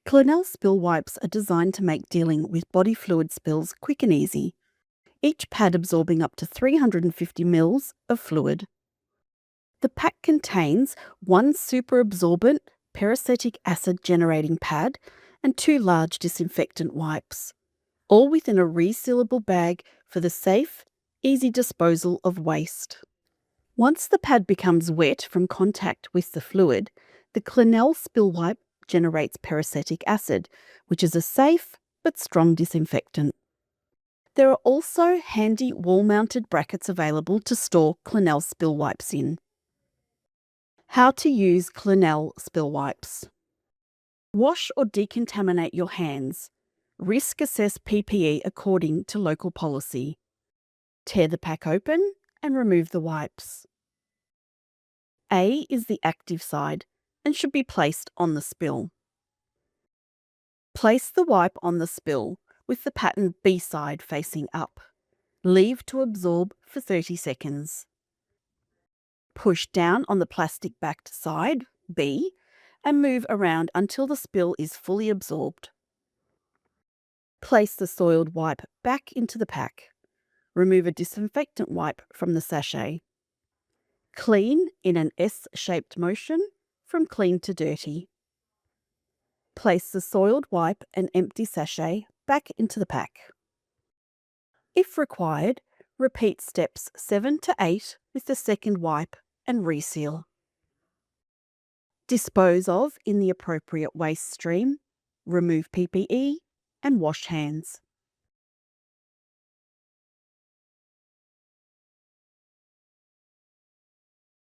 Clinell Spill Wipes are designed to make dealing with body fluid spills quick and easy, each pad absorbing up to 350 ml of fluid. The pack contains one superabsorbent peracetic acid generating pad and two large disinfectant wipes, all within a resealable bag for the safe, easy disposal of waste. Once the pad becomes wet from contact with the fluid, the Clinell Spill Wipe generates peracetic acid, which is a safe but strong disinfectant. There are also handy wall-mounted brackets available to store Clinell Spill Wipes in. How to use Clinell Spill Wipes. Wash or decontaminate your hands. Risk assess PPE according to local policy. Tear the pack open and remove the wipes. A is the active side and should be placed on the spill. Place the wipe on the spill with the pattern B side facing up. Leave to absorb for 30 seconds. Push down on the plastic-backed side, B, and move around until the spill is fully absorbed. Place the soiled wipe back into the pack. Remove a disinfectant wipe from the sachet. Clean in an S-shaped motion from clean to dirty. Place the soiled wipe and empty sachet back into the pack. If required, repeat steps 7 to 8 with the second wipe and reseal. Dispose of in the appropriate waste stream, remove PPE and wash hands.